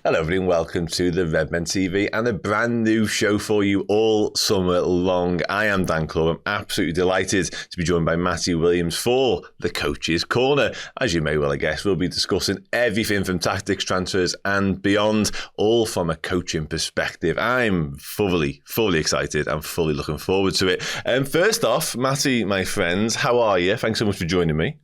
Hello everyone, welcome to the Redmen TV and a brand new show for you all summer long. I am Dan Club. I'm absolutely delighted to be joined by Matty Williams for the Coach's Corner. As you may well guess, we'll be discussing everything from tactics, transfers and beyond, all from a coaching perspective. I'm fully excited and fully looking forward to it. First off, Matty, my friends, how are you? Thanks so much for joining me.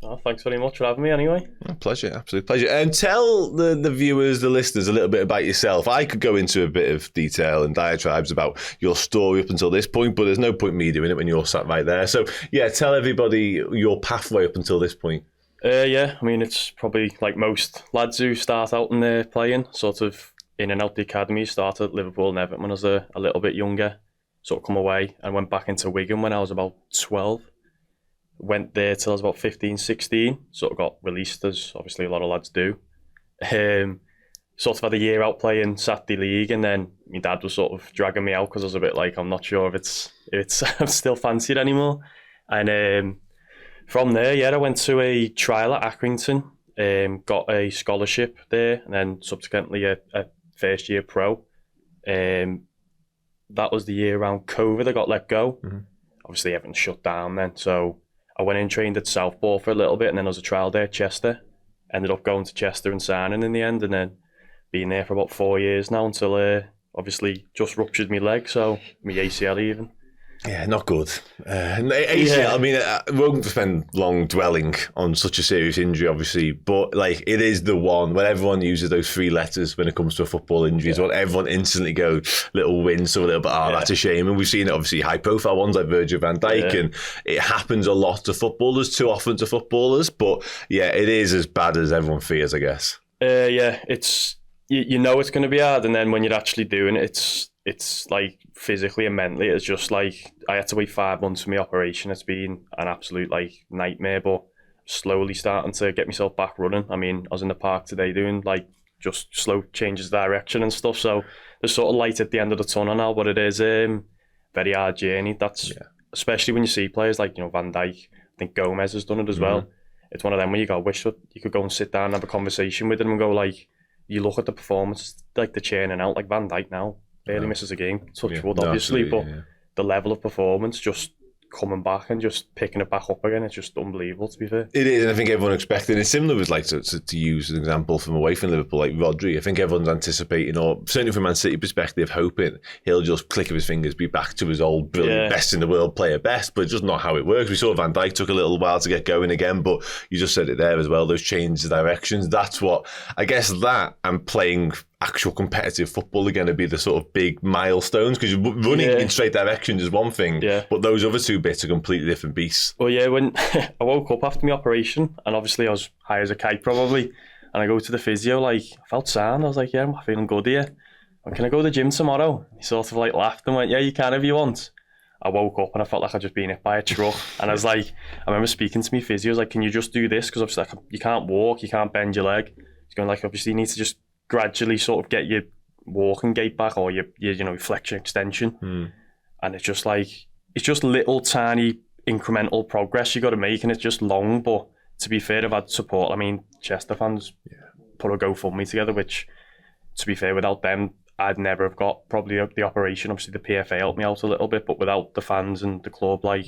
Oh, thanks very much for having me anyway. Pleasure, absolute pleasure. And tell the viewers, the listeners, a little bit about yourself. I could go into a bit of detail and diatribes about your story up until this point, but there's no point me doing it when you're sat right there. So, yeah, tell everybody your pathway up until this point. Yeah, I mean, it's probably like most lads who start out in there playing, sort of in and out the academy, started at Liverpool and Everton when I was a little bit younger, sort of come away and went back into Wigan when I was about 12. Went there till I was about 15, 16, sort of got released, as obviously a lot of lads do. Sort of had a year out playing Saturday League, and then my dad was sort of dragging me out because I was a bit like, I'm not sure if it's I'm still fancied anymore. And from there, yeah, I went to a trial at Accrington, got a scholarship there, and then subsequently a first year pro. That was the year around COVID I got let go. Mm-hmm. Obviously everything shut down then, so I went in, trained at Southport for a little bit, and then I was a trial day at Chester. Ended up going to Chester and signing in the end, and then being there for about 4 years now until obviously just ruptured my leg, so my ACL even. Yeah, not good. ACL, yeah. I mean, we won't spend long dwelling on such a serious injury, obviously, but like it is the one when everyone uses those three letters when it comes to a football injury. It's when everyone instantly goes little wince or a little bit, that's a shame. And we've seen it, obviously, high-profile ones like Virgil van Dijk, and it happens a lot to footballers, too often to footballers. But yeah, it is as bad as everyone fears, I guess. Yeah, it's you know it's going to be hard, and then when you're actually doing it, it's like physically and mentally, it's just like I had to wait 5 months for my operation. It's been an absolute like nightmare, but slowly starting to get myself back running. I mean, I was in the park today doing like just slow changes of direction and stuff. So there's sort of light at the end of the tunnel now, but it is very hard journey. That's especially when you see players like, Van Dijk. I think Gomez has done it as well. It's one of them where you go, wish you could go and sit down and have a conversation with them and go like, you look at the performance, like the churning out, like Van Dijk now. Barely misses a game, touch wood, obviously, but the level of performance, just coming back and just picking it back up again, it's just unbelievable, to be fair. It is, and I think everyone expected it's similar with, like, to use an example from away from Liverpool, like Rodri. I think everyone's anticipating, or certainly from Man City perspective, hoping he'll just click of his fingers, be back to his old brilliant best in the world player best, but it's just not how it works. We saw Van Dijk took a little while to get going again, but you just said it there as well, those changes of directions. That's what, I guess that and playing actual competitive football are going to be the sort of big milestones, because running in straight directions is one thing, but those other two bits are completely different beasts. Well, yeah, when I woke up after my operation, and obviously I was high as a kite probably, and I go to the physio, like, I felt sound. I was like, yeah, I'm feeling good here. And can I go to the gym tomorrow? He sort of like laughed and went, yeah, you can if you want. I woke up and I felt like I'd just been hit by a truck. And I was like, I remember speaking to my physio, I was like, can you just do this? Because obviously like, you can't walk, you can't bend your leg. He's going like, obviously you need to just gradually sort of get your walking gait back, or your flexion extension. And it's just like, it's just little tiny incremental progress you got to make, and it's just long. But to be fair, I've had support. I mean, Chester fans put a GoFundMe together, which, to be fair, without them, I'd never have got probably the operation. Obviously the PFA helped me out a little bit, but without the fans and the club, like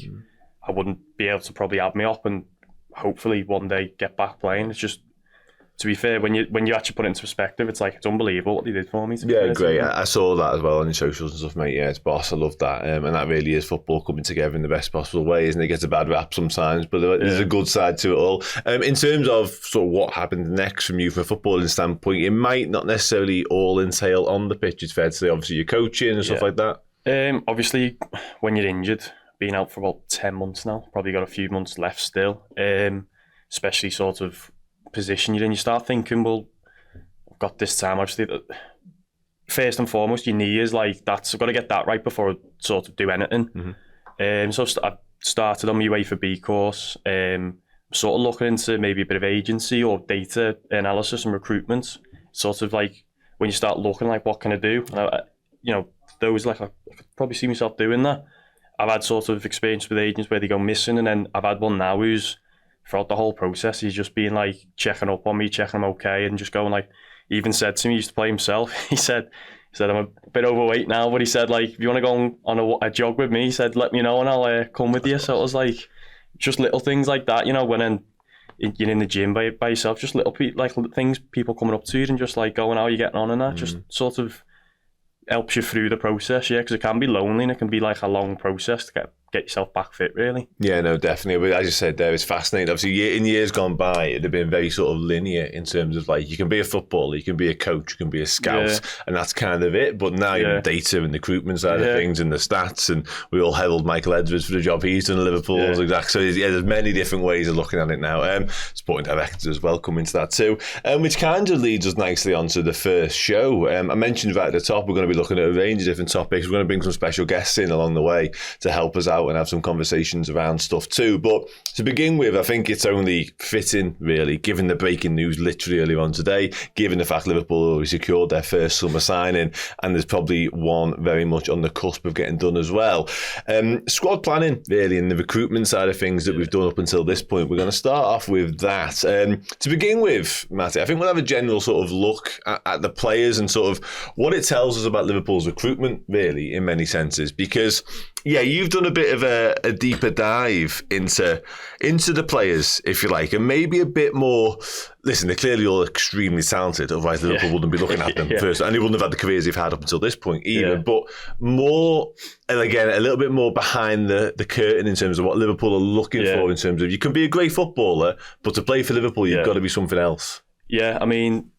I wouldn't be able to probably have me up and hopefully one day get back playing. It's just, to be fair, when you actually put it into perspective, it's like, it's unbelievable what they did for me. Great. I saw that as well on your socials and stuff, mate. Yeah, it's boss. I love that. And that really is football coming together in the best possible way, isn't it? It gets a bad rap sometimes, but there's a good side to it all. In terms of sort of what happened next from you from a footballing standpoint, it might not necessarily all entail on the pitch. It's fair to say, obviously, your coaching and stuff like that. Obviously, when you're injured, been out for about 10 months now, probably got a few months left still, especially sort of position you're in, you start thinking, well, I've got this time. Obviously, first and foremost, your knee is like, I've got to get that right before I sort of do anything. So I started on my way for B course, sort of looking into maybe a bit of agency or data analysis and recruitment. Sort of like when you start looking like, what can I do? And those, like, I could probably see myself doing that. I've had sort of experience with agents where they go missing, and then I've had one now who's throughout the whole process, he's just been like checking up on me, checking I'm okay, and just going like, he even said to me, he used to play himself, he said I'm a bit overweight now, but he said like, if you want to go on a jog with me, he said, let me know and I'll come with you. So it was like, just little things like that, you know, when you're in the gym by yourself, just little things, people coming up to you and just like going, how are you getting on, and that just sort of helps you through the process, because it can be lonely and it can be like a long process to get yourself back fit, really. Yeah, no, definitely. But as you said there, it's fascinating. Obviously, in years gone by, it'd have been very sort of linear in terms of like, you can be a footballer, you can be a coach, you can be a scout, and that's kind of it. But now you're in data and the recruitment side of things and the stats, and we all herald Michael Edwards for the job he's done at Liverpool. Exactly. So there's many different ways of looking at it now. Sporting directors as well come into that too, which kind of leads us nicely onto the first show. I mentioned right at the top, we're going to be looking at a range of different topics. We're going to bring some special guests in along the way to help us out and have some conversations around stuff too. But to begin with, I think it's only fitting, really, given the breaking news literally earlier on today, given the fact Liverpool already secured their first summer signing, and there's probably one very much on the cusp of getting done as well. Squad planning, really, and the recruitment side of things that we've done up until this point. We're going to start off with that. To begin with, Matty, I think we'll have a general sort of look at the players and sort of what it tells us about Liverpool's recruitment, really, in many senses, because you've done a bit of a deeper dive into the players, if you like, and maybe a bit more. Listen, they're clearly all extremely talented, otherwise Liverpool wouldn't be looking at them first, and they wouldn't have had the careers they've had up until this point either. But more, and again, a little bit more behind the curtain in terms of what Liverpool are looking for, in terms of, you can be a great footballer, but to play for Liverpool, you've got to be something else. Yeah, I mean,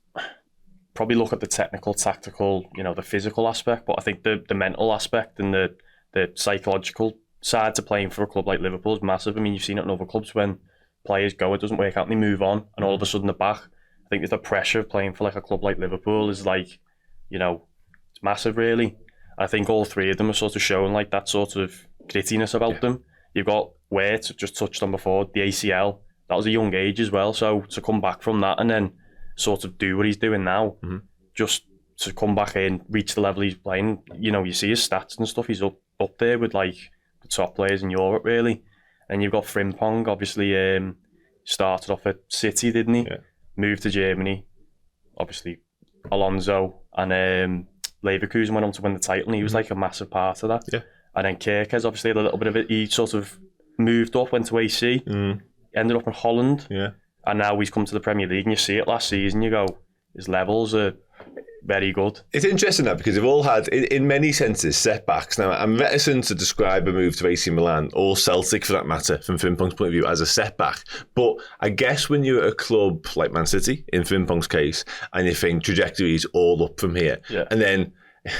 probably look at the technical, tactical, the physical aspect, but I think the mental aspect and the psychological side to playing for a club like Liverpool is massive. I mean, you've seen it in other clubs when players go, it doesn't work out, and they move on, and all of a sudden they're back. I think the pressure of playing for like a club like Liverpool is like, it's massive, really. I think all three of them are sort of showing like that sort of grittiness about them. You've got Wirtz, just touched on before, the ACL. That was a young age as well. So to come back from that and then sort of do what he's doing now, just to come back in, reach the level he's playing, you see his stats and stuff, he's up there with like the top players in Europe, really. And you've got Frimpong, obviously started off at City, didn't he? Yeah. Moved to Germany, obviously Alonso, and Leverkusen went on to win the title, and he was like a massive part of that. Yeah. And then Kerkez, obviously, had a little bit of it. He sort of moved up, went to AC, ended up in Holland, and now he's come to the Premier League, and you see it last season, you go, his levels are very good. It's interesting that, because they've all had, in many senses, setbacks. Now, I'm reticent to describe a move to AC Milan, or Celtic for that matter, from Frimpong's point of view, as a setback. But I guess when you're at a club like Man City, in Frimpong's case, and you think trajectory is all up from here, and then,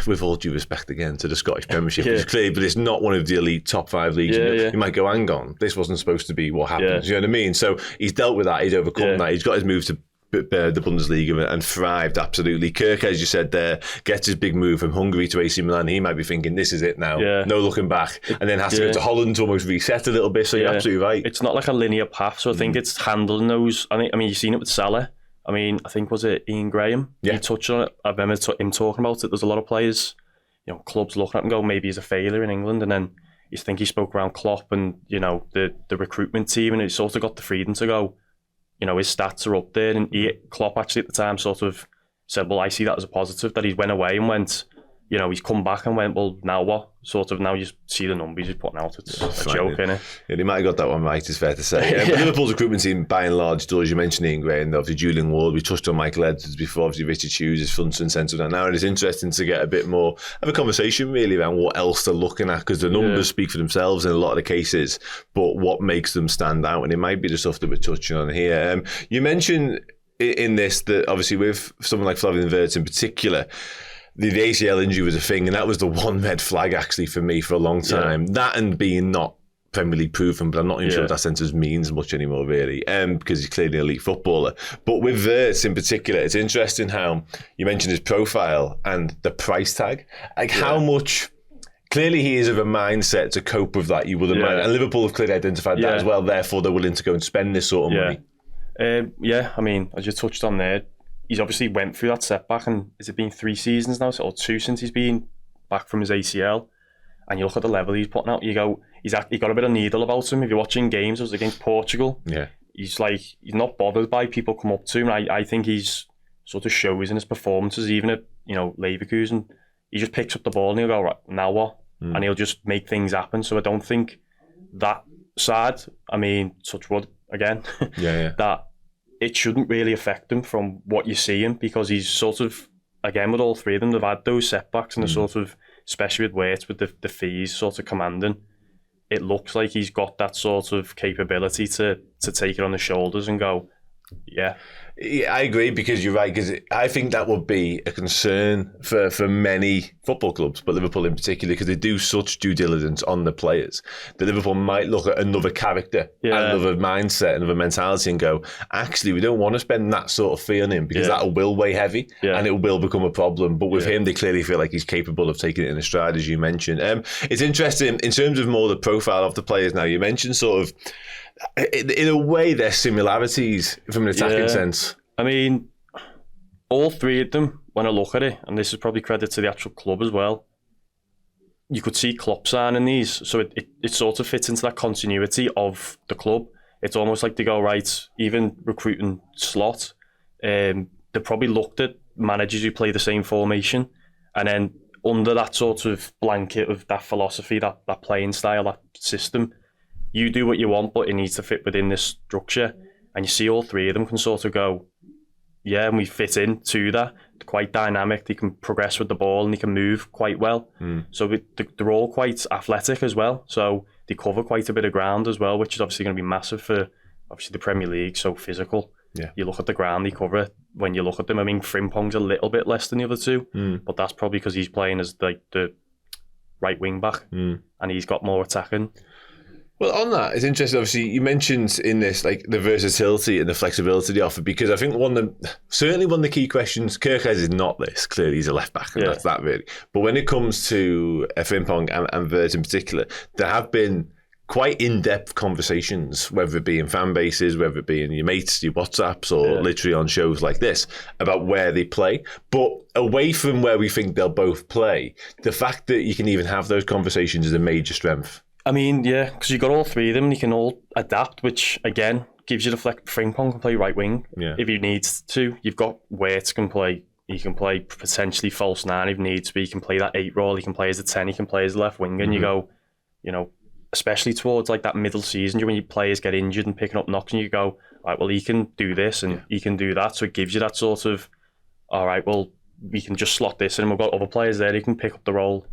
with all due respect again to the Scottish Premiership, it's clear, but it's not one of the elite top 5 leagues. You might go, hang on, this wasn't supposed to be what happened. You know what I mean? So he's dealt with that, he's overcome that, he's got his move to the Bundesliga and thrived, absolutely. Kerkez, as you said there, gets his big move from Hungary to AC Milan. He might be thinking, this is it now, no looking back, and then has to go to Holland to almost reset a little bit. So you're absolutely right. It's not like a linear path, so I think it's handling those. I mean, you've seen it with Salah. I mean, I think, was it Ian Graham? He touched on it. I remember him talking about it. There's a lot of players, clubs looking at him and go, maybe he's a failure in England, and then you think he spoke around Klopp and, the recruitment team, and he sort of got the freedom to go, his stats are up there, and Klopp actually at the time sort of said, well, I see that as a positive, that he went away and went, he's come back and went, well, now what? Sort of, now you see the numbers he's putting out, it's a joke, isn't it? Yeah, they might have got that one right, it's fair to say. But Liverpool's recruitment team, by and large, does. You mentioned Ian Gray, and obviously Julian Ward, we touched on Michael Edwards before, obviously Richard Hughes is front and centre now, and it's interesting to get a bit more of a conversation really around what else they're looking at, because the numbers speak for themselves in a lot of the cases, but what makes them stand out, and it might be the stuff that we're touching on here. You mentioned in this that obviously with someone like Florian Wirtz in particular, the ACL injury was a thing, and that was the one red flag actually for me for a long time. That and being not Premier League proven, but I'm not even sure what that sentence means much anymore, really, because he's clearly an elite footballer. But with Wirtz in particular, it's interesting how you mentioned his profile and the price tag. Like how much... Clearly he is of a mindset to cope with that, you wouldn't mind. And Liverpool have clearly identified that as well, therefore they're willing to go and spend this sort of money. I mean, as you touched on there, he's obviously went through that setback, and has it been 3 seasons now, or 2 since he's been back from his ACL? And you look at the level he's putting out, you go, he's got a bit of needle about him. If you're watching games, it was against Portugal. he's not bothered by people come up to him. I think he's sort of shows in his performances, even at Leverkusen. He just picks up the ball and he'll go, right, now what? And he'll just make things happen. So I don't think that side, I mean, touch wood again, that it shouldn't really affect him from what you're seeing, because he's sort of, again, with all three of them, they've had those setbacks and the sort of, especially with Wirtz, with the fees sort of commanding, it looks like he's got that sort of capability to take it on the shoulders and go, yeah, I agree, because you're right, because I think that would be a concern for many football clubs, but Liverpool in particular, because they do such due diligence on the players that Liverpool might look at another character, another mindset, another mentality and go, actually, we don't want to spend that sort of fee on him, because that will weigh heavy and it will become a problem. But with him, they clearly feel like he's capable of taking it in a stride, as you mentioned. It's interesting, in terms of more the profile of the players now, you mentioned sort of, in a way, there's similarities from an attacking sense. I mean, all three of them, when I look at it, and this is probably credit to the actual club as well, you could see Klopp signing these, so it sort of fits into that continuity of the club. It's almost like they go, right, even recruiting slot, they probably looked at managers who play the same formation, and then under that sort of blanket of that philosophy, that playing style, that system, you do what you want, but it needs to fit within this structure. And you see all three of them can sort of go, yeah, and we fit into that. They're quite dynamic. They can progress with the ball and they can move quite well. So they're all quite athletic as well. So they cover quite a bit of ground as well, which is obviously going to be massive for obviously the Premier League. So physical. Yeah. You look at the ground they cover when you look at them. I mean, Frimpong's a little bit less than the other two, but that's probably because he's playing as the right wing back and he's got more attacking. Well, on that, it's interesting. Obviously, you mentioned in this like the versatility and the flexibility they offer, because I think one of the key questions, Kerkez is not this. Clearly, he's a left back, and that's that really. But when it comes to Frimpong and Wirtz in particular, there have been quite in-depth conversations, whether it be in fan bases, whether it be in your mates, your WhatsApps, or literally on shows like this, about where they play. But away from where we think they'll both play, the fact that you can even have those conversations is a major strength. I mean, yeah, because you've got all three of them and you can all adapt, which, again, gives you the flex. Frimpong can play right wing if he needs to. You've got Wirtz can play. He can play potentially false 9 if he needs to. He can play that 8 role. He can play as a 10. He can play as a left wing. And you go, especially towards like that middle season, when your players get injured and picking up knocks, and you go, right, well, he can do this and he can do that. So it gives you that sort of, all right, well, we can just slot this in, and we've got other players there who can pick up the role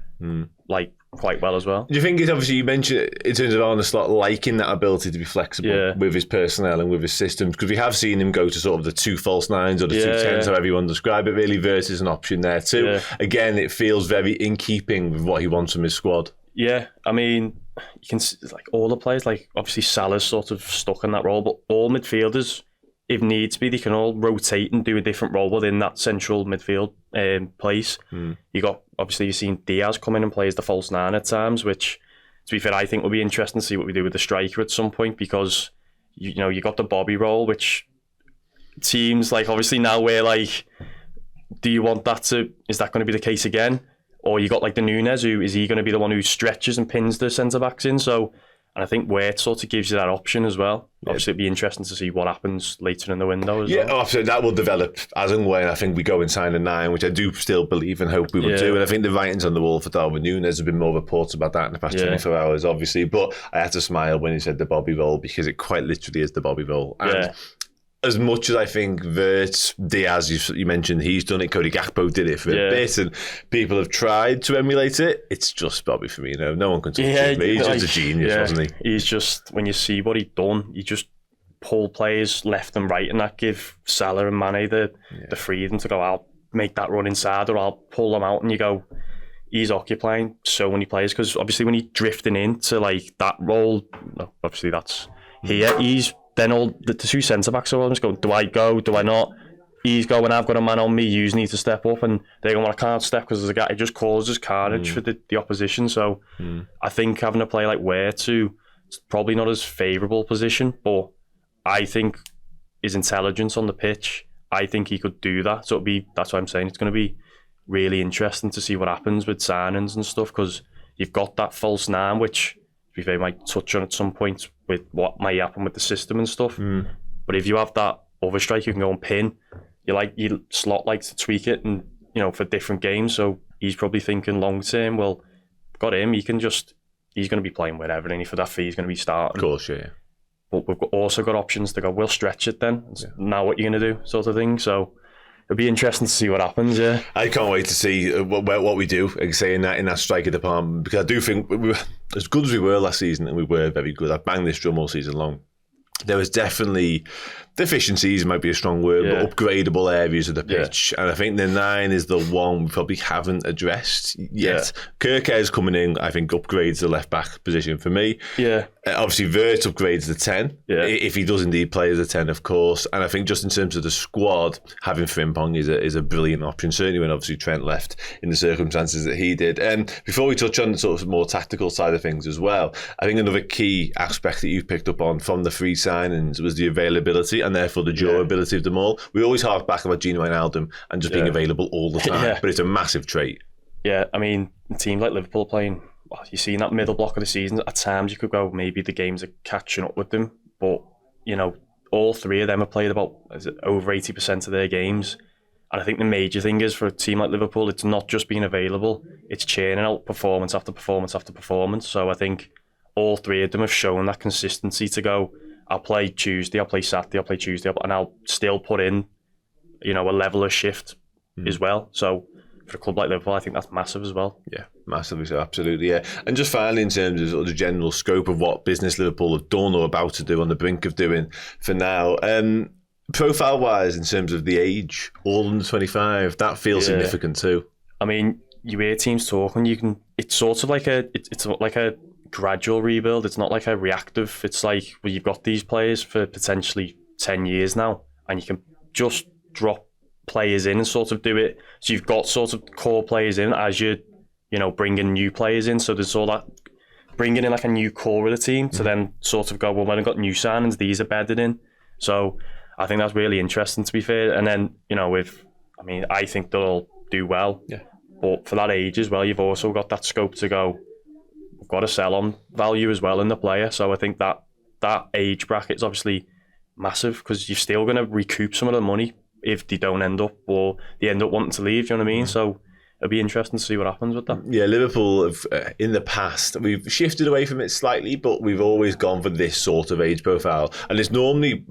quite well as well. Do you think it's obviously, you mentioned in terms of Arne Slot liking that ability to be flexible with his personnel and with his systems, because we have seen him go to sort of the 2 false 9s or the 2 10s, however you want to describe it. Really, Wirtz is an option there too. Again, it feels very in keeping with what he wants from his squad. Yeah, I mean, you can see, like, all the players, like obviously Salah's sort of stuck in that role, but all midfielders, if needs be, they can all rotate and do a different role within that central midfield place. You got, obviously, you've seen Diaz come in and play as the false 9 at times, which, to be fair, I think will be interesting to see what we do with the striker at some point, because you got the Bobby role, which teams like, obviously now we're like, do you want that is that going to be the case again? Or you got like the Nunes, who is he going to be the one who stretches and pins the centre backs in? So, and I think Wirtz sort of gives you that option as well. Obviously, it'd be interesting to see what happens later in the window as well. Yeah, absolutely. That will develop as and when I think we go and sign a 9, which I do still believe and hope we will do. And I think the writings on the wall for Darwin Nunes have been more reports about that in the past 24 hours, obviously. But I had to smile when he said the Bobby role, because it quite literally is the Bobby role. And as much as I think Wirtz, Diaz, you mentioned, he's done it. Cody Gakpo did it for a bit, and people have tried to emulate it. It's just Bobby Firmino. No one can touch him. He's just a genius, wasn't he? He's just, when you see what he's done, he just pull players left and right, and that give Salah and Mane the freedom to go, I'll make that run inside, or I'll pull them out, and you go, he's occupying so many players, because obviously when he's drifting into like that role, obviously that's here, he's then all the 2 centre-backs are always going, do I go, do I not? He's going, I've got a man on me, you need to step up. And they're going, well, I can't step because there's a guy. It just causes carnage for the opposition. So I think having a player like Wirtz, it's probably not his favourable position, but I think his intelligence on the pitch, I think he could do that. So that's what I'm saying. It's going to be really interesting to see what happens with signings and stuff, because you've got that false 9, which we might touch on at some point with what might happen with the system and stuff. But if you have that other striker, you can go and pin. You slot likes to tweak it, and for different games. So he's probably thinking long term. Well, got him. He's going to be playing wherever, and for that fee, he's going to be starting. Of course, yeah. But we've also got options to go. We'll stretch it then. Now what you're going to do, sort of thing. So it'll be interesting to see what happens. Yeah, I can't wait to see what we do. Like say in that striker department, because I do think we were, as good as we were last season, and we were very good. I've banged this drum all season long. There was definitely deficiencies, might be a strong word, but upgradable areas of the pitch. And I think the 9 is the one we probably haven't addressed yet. Kerkez coming in, I think, upgrades the left-back position for me. Obviously, Wirtz upgrades the 10, if he does indeed play as a 10, of course. And I think just in terms of the squad, having Frimpong is a brilliant option, certainly when obviously Trent left in the circumstances that he did. And before we touch on the sort of more tactical side of things as well, I think another key aspect that you've picked up on from the free signings was the availability and therefore the durability of them all. We always hark back about Gino Wijnaldum and just being available all the time, but it's a massive trait. Yeah, I mean, a team like Liverpool playing, you see in that middle block of the season, at times you could go, maybe the games are catching up with them, but all 3 of them have played about over 80% of their games. And I think the major thing is for a team like Liverpool, it's not just being available, it's churning out performance after performance after performance. So I think all 3 of them have shown that consistency to go, I'll play Tuesday, I'll play Saturday, I'll play Tuesday, and I'll still put in, a level of shift as well. So for a club like Liverpool, I think that's massive as well. Yeah, massively so, absolutely, yeah. And just finally, in terms of, sort of the general scope of what business Liverpool have done or about to do, on the brink of doing for now, profile-wise, in terms of the age, all under 25, that feels significant too. I mean, you hear teams talking, it's sort of like it's like a gradual rebuild. It's not like a reactive. It's like, well, you've got these players for potentially 10 years now, and you can just drop players in and sort of do it. So you've got sort of core players in as you bringing new players in. So there's all that bringing in like a new core of the team to then sort of go, well, when I've got new signings, these are bedded in. So I think that's really interesting, to be fair. And then I think they'll do well. Yeah. But for that age as well, you've also got that scope to go, we've got to sell on value as well in the player. So I think that age bracket is obviously massive, because you're still going to recoup some of the money if they don't end up, or they end up wanting to leave, you know what I mean? So it'll be interesting to see what happens with that. Yeah, Liverpool have, in the past, we've shifted away from it slightly, but we've always gone for this sort of age profile. And it's normally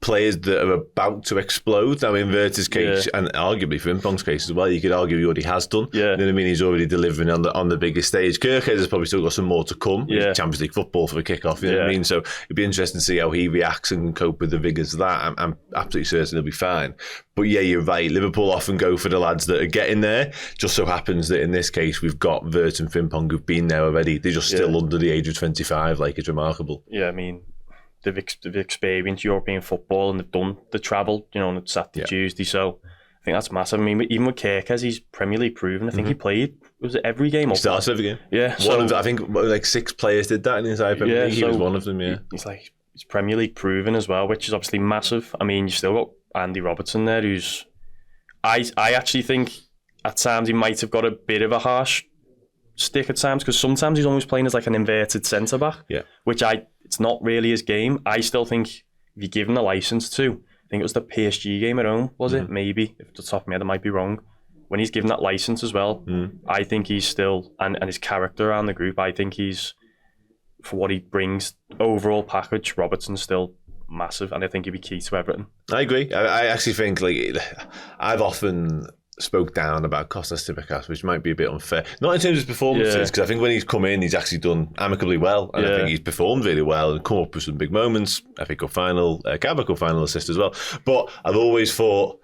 players that are about to explode. Now, in Wirtz's case, and arguably Frimpong's case as well, you could argue he already has done. Yeah. You know what I mean? He's already delivering on the biggest stage. Kerkez has probably still got some more to come. Yeah. Champions League football for the kick-off, you know what I mean? So it'd be interesting to see how he reacts and can cope with the vigours of that. I'm absolutely certain he'll be fine. But yeah, you're right. Liverpool often go for the lads that are getting there. Just so happens that in this case, we've got Wirtz and Frimpong who've been there already. They're just still under the age of 25. Like, it's remarkable. Yeah, I mean, they've experienced European football and they've done the travel, on Saturday, Tuesday. So I think that's massive. I mean, even with Kerkez, he's Premier League proven. I think he played, was it every game? He started every game. Yeah. I think like 6 players did that in his Premier League. He was one of them, He's Premier League proven as well, which is obviously massive. I mean, you still got Andy Robertson there, who's... I actually think at times he might have got a bit of a harsh stick at times, because sometimes he's almost playing as like an inverted centre-back, which it's not really his game. I still think if you give him the licence to, I think it was the PSG game at home, was it? Maybe, if the top of my head, I might be wrong. When he's given that licence as well, I think he's still, and his character around the group, I think he's, for what he brings, overall package, Robertson's still massive, and I think he'd be key to everything. I agree. I actually think, like, I've often spoke down about Kostas Tsimikas, which might be a bit unfair. Not in terms of his performances, because I think when he's come in, he's actually done amicably well, and I think he's performed really well and come up with some big moments. FA Cup final, Carabao Cup final assist as well. But I've always thought,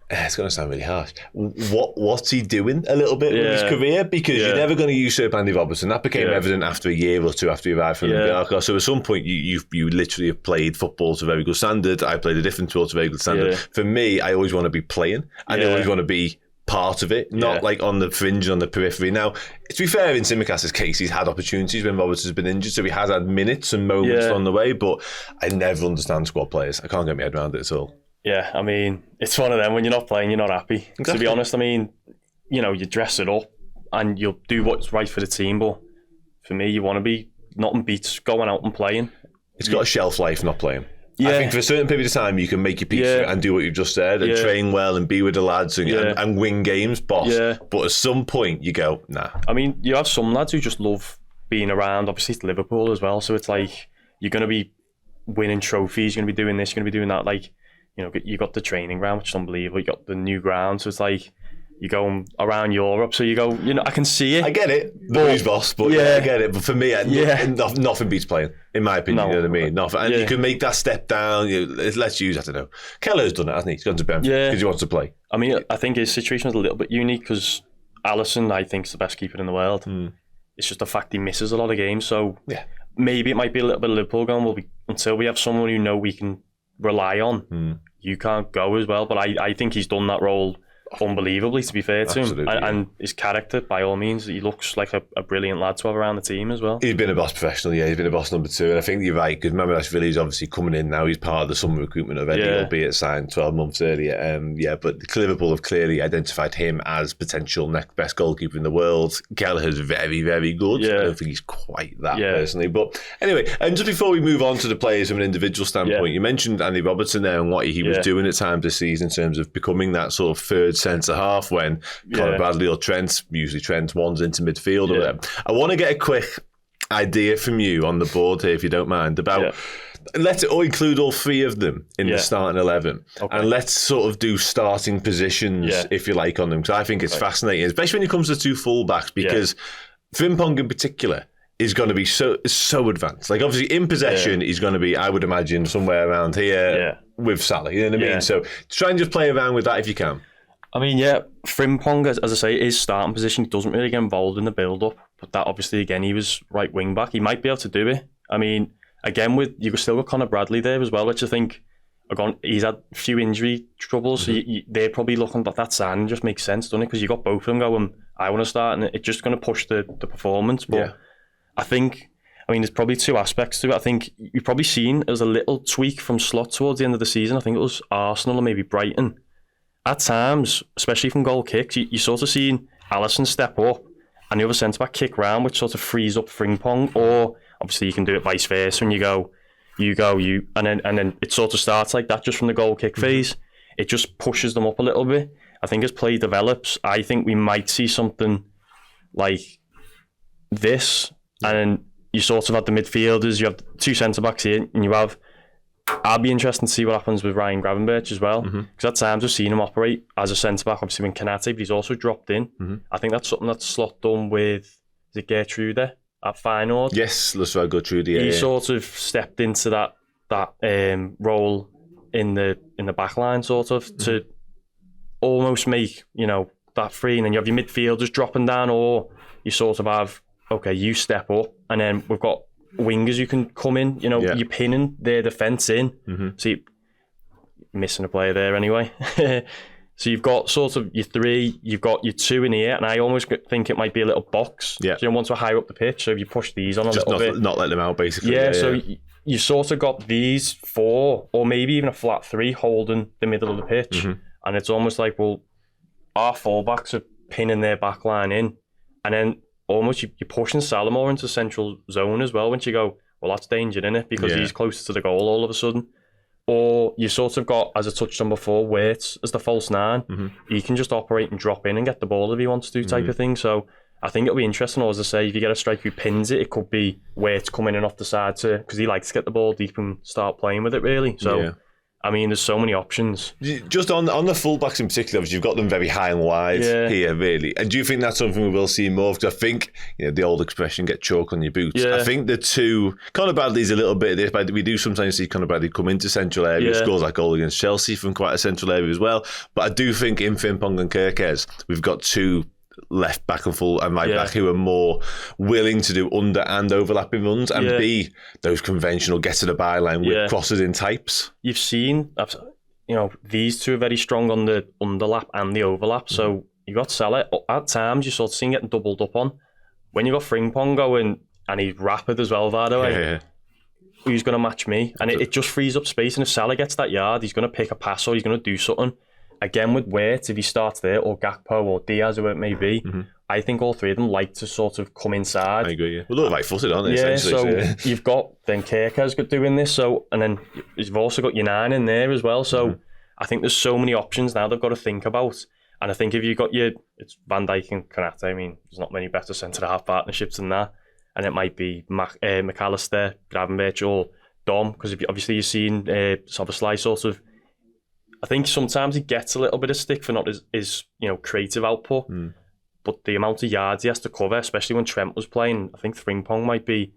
it's going to sound really harsh, what's he doing a little bit with his career? Because you're never going to usurp Andy Robertson. That became evident after a year or two after he arrived from Olympiacos. So at some point, you literally have played football to very good standard. I played a different sport to very good standard. For me, I always want to be playing. I always want to be part of it, not like on the fringe, on the periphery. Now, to be fair, in Tsimikas' case, he's had opportunities when Robertson's been injured, so he has had minutes and moments on the way, but I never understand squad players. I can't get my head around it at all. Yeah, I mean, it's one of them. When you're not playing, you're not happy. Exactly. To be honest, I mean, you dress it up and you'll do what's right for the team, but for me, you want to be nothing beats going out and playing. It's got a shelf life not playing. Yeah. I think for a certain period of time you can make your peace and do what you've just said and train well and be with the lads and win games, boss. Yeah. But at some point you go, nah. I mean, you have some lads who just love being around. Obviously it's Liverpool as well, so it's like you're going to be winning trophies, you're going to be doing this, you're going to be doing that. Like, you know, you got the training ground, which is unbelievable. You got the new ground, so it's like you're going around Europe, so you go, you know, I can see it. I get it, boys boss, but I get it. But for me, nothing beats playing, in my opinion. You know what I mean? Nothing. And you can make that step down. Let's use, I don't know. Kelleher's done it, hasn't he? He's gone to Brentford because he wants to play. I mean, I think his situation is a little bit unique because Alisson, I think, is the best keeper in the world. It's just the fact he misses a lot of games. So maybe it might be a little bit of Liverpool going, until we have someone who know we can rely on, you can't go as well. But I think he's done that role unbelievably, to be fair to him, and his character, by all means, he looks like a brilliant lad to have around the team as well. He's been a boss professional, he's been a boss number 2, and I think you're right, because remember Villiers obviously coming in now, he's part of the summer recruitment already, albeit signed 12 months earlier. But Liverpool have clearly identified him as potential next best goalkeeper in the world. Kelleher's very, very good. I don't think he's quite that personally, but anyway, and just before we move on to the players from an individual standpoint, you mentioned Andy Robertson there and what he was doing at times this season in terms of becoming that sort of third centre half when Conor Bradley or Trent, usually Trent, wanders into midfield or whatever. I want to get a quick idea from you on the board here, if you don't mind, about let's include all 3 of them in the starting 11, and let's sort of do starting positions, if you like, on them, because I think it's fascinating, especially when it comes to 2 fullbacks, because Frimpong in particular is going to be so advanced. Like, obviously, in possession, he's going to be, I would imagine, somewhere around here with Salah, you know what I mean? So try and just play around with that if you can. I mean, Frimpong, as I say, his starting position, he doesn't really get involved in the build-up, but that obviously, again, he was right wing-back. He might be able to do it. I mean, again, you've still got Conor Bradley there as well, which I think, he's had a few injury troubles, so they're probably looking at that sign. Just makes sense, doesn't it? Because you got both of them going, I want to start, and it's just going to push the performance. But I think, there's probably 2 aspects to it. I think you've probably seen as a little tweak from Slot towards the end of the season. I think it was Arsenal or maybe Brighton. At times, especially from goal kicks, you sort of seen Alisson step up and the other centre-back kick round, which sort of frees up Frimpong, or obviously you can do it vice versa when you go, and then it sort of starts like that just from the goal kick phase. It just pushes them up a little bit. I think as play develops, I think we might see something like this, and then you sort of have the midfielders, you have 2 centre-backs here, and you have... I'll be interested to see what happens with Ryan Gravenberch as well, because at times I've seen him operate as a centre-back, obviously when Kanate, but he's also dropped in. I think that's something that Slot done with, is it Gertrude at Feyenoord? Yes, let's try Gertrude. He sort of stepped into that role in the back line, sort of, to almost make, that free, and then you have your midfielders dropping down, or you sort of have, okay, you step up, and then we've got wingers who can come in, you're pinning their defence in. So you're missing a player there anyway. So you've got sort of your 3, you've got your 2 in here, and I almost think it might be a little box. So you want to higher up the pitch, so if you push these on a little bit. Not let them out, basically. So you sort of got these 4, or maybe even a flat 3 holding the middle of the pitch. And it's almost like, well, our fullbacks are pinning their back line in, and then almost you're pushing Salah more into central zone as well, once you go, well, that's danger, isn't it? Because he's closer to the goal all of a sudden. Or you sort of got, as I touched on before, Wirtz as the false 9. He can just operate and drop in and get the ball if he wants to, type of thing. So I think it'll be interesting, or as I say, if you get a striker who pins it, it could be Wirtz coming in off the side because he likes to get the ball deep and start playing with it, really. So there's so many options. Just on the fullbacks in particular, obviously you've got them very high and wide here, really. And do you think that's something we will see more? Because I think, the old expression, get chalk on your boots. I think the 2, Conor Bradley's a little bit of this, but we do sometimes see Conor Bradley come into central area, scores like goal against Chelsea from quite a central area as well. But I do think in Frimpong and Kerkez, we've got 2 left back and full and right back who are more willing to do under and overlapping runs and be those conventional get to the byline with crosses in types. You've seen, these 2 are very strong on the underlap and the overlap. So you got Salah at times, you sort of see him getting doubled up on. When you got Frimpong going, and he's rapid as well, by the way. Who's going to match me? And it just frees up space. And if Salah gets that yard, he's going to pick a pass or he's going to do something. Again, with Wirtz, if he starts there, or Gakpo or Diaz, or it may be, I think all three of them like to sort of come inside. I agree, yeah. Well, they're right-footed, aren't they? Yeah, so you've got then Kerkez doing this, so, and then you've also got your 9 in there as well, so I think there's so many options now they've got to think about. And I think if you've got it's Van Dijk and Konate, I mean, there's not many better centre-half partnerships than that. And it might be McAllister, Gravenberch or Dom, because obviously you've seen Szoboszlai sort of, I think sometimes he gets a little bit of stick for not his creative output. But the amount of yards he has to cover, especially when Trent was playing, I think Frimpong might be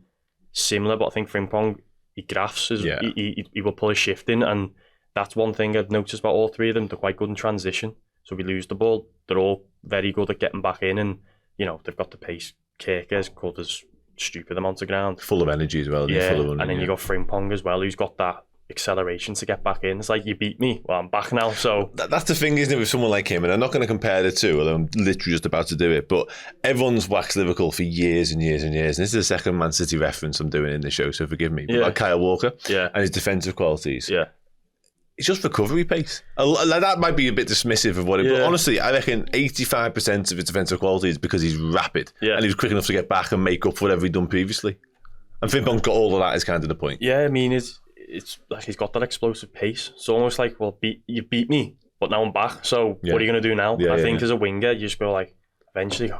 similar, but I think Frimpong, he graphs, he will pull a shift in, and that's one thing I've noticed about all three of them. They're quite good in transition. So if we lose the ball, they're all very good at getting back in, and they've got the pace. Kerkez covers stupid amounts of ground. Full of energy as well. Yeah, full of running, and then you got Frimpong as well, who's got that acceleration to get back in. It's like, you beat me, well, I'm back now. So that's the thing, isn't it, with someone like him? And I'm not going to compare the two, although I'm literally just about to do it, but everyone's waxed Liverpool for years and years and years, and this is the second Man City reference I'm doing in the show, so forgive me. But like Kyle Walker and his defensive qualities, it's just recovery pace. Like, that might be a bit dismissive of what it, but honestly, I reckon 85% of his defensive quality is because he's rapid and he was quick enough to get back and make up for whatever he'd done previously. And Frimpong's got all of that, is kind of the point. Yeah, I mean, it's like he's got that explosive pace. It's almost like, well, you beat me, but now I'm back. So what are you going to do now? I think as a winger, you just go like, eventually,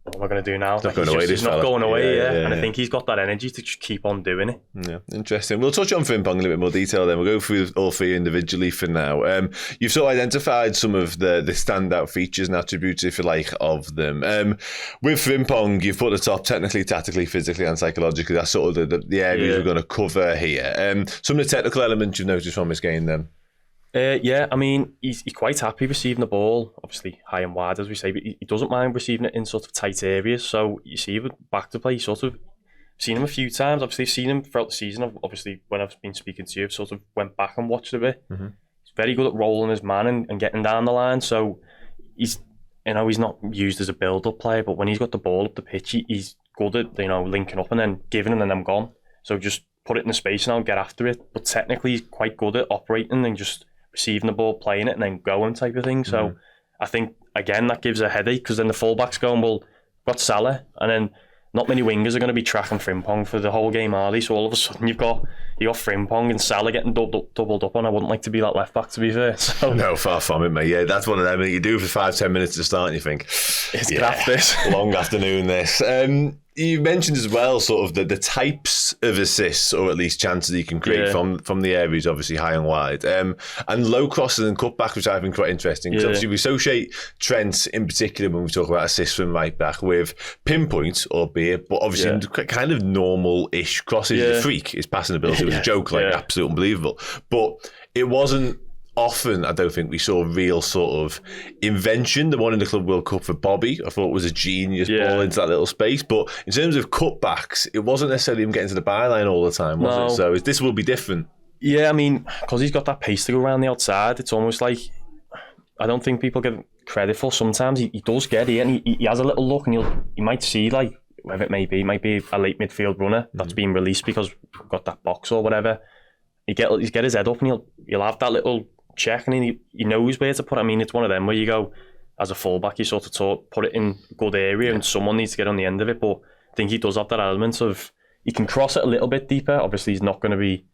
what am I going to do now? He's not going away. He's not going away, and I think he's got that energy to just keep on doing it. Yeah, interesting. We'll touch on Frimpong in a little bit more detail then. We'll go through all three individually for now. You've sort of identified some of the standout features and attributes, if you like, of them. With Frimpong, you've put the top technically, tactically, physically and psychologically. That's sort of the areas we're going to cover here. Some of the technical elements you've noticed from his game then? I mean, he's quite happy receiving the ball, obviously high and wide, as we say, but he doesn't mind receiving it in sort of tight areas. So you see with back to play, sort of seen him a few times. Obviously, I've seen him throughout the season. Obviously, when I've been speaking to you, I've sort of went back and watched a bit. He's very good at rolling his man and getting down the line. So he's not used as a build-up player, but when he's got the ball up the pitch, he's good at linking up and then giving and then I'm gone. So just put it in the space and I'll get after it. But technically, he's quite good at operating and just receiving the ball, playing it, and then going type of thing. So I think, again, that gives a headache, because then the fullback's going, well, got Salah, and then not many wingers are going to be tracking Frimpong for the whole game, are they? So all of a sudden you got Frimpong and Salah getting doubled up on. I wouldn't like to be that left back, to be fair. So. No, far from it, mate. Yeah, that's one of them you do for 5-10 minutes to start and you think, it's graft this. Long afternoon this. You mentioned as well sort of the types of assists, or at least chances you can create from the areas, obviously high and wide, and low crosses and cutbacks, which I think quite interesting, because obviously we associate Trent in particular when we talk about assists from right back with pinpoint, albeit, but obviously kind of normal-ish crosses. He's a freak. His passing ability was a joke, absolutely unbelievable. But it wasn't often, I don't think, we saw real sort of invention. The one in the Club World Cup for Bobby, I thought was a genius ball into that little space. But in terms of cutbacks, it wasn't necessarily him getting to the byline all the time, was it? So this will be different. Yeah, I mean, because he's got that pace to go around the outside, it's almost like, I don't think people give credit for. Sometimes he does get it, and he has a little look, and you might see, like, whatever it might be a late midfield runner that's been released because we've got that box or whatever. He get his head up, and he'll have that little check, and he knows where to put it. I mean, it's one of them where you go, as a fullback, you sort of put it in a good area and someone needs to get on the end of it. But I think he does have that element of, he can cross it a little bit deeper. Obviously, he's not going to be,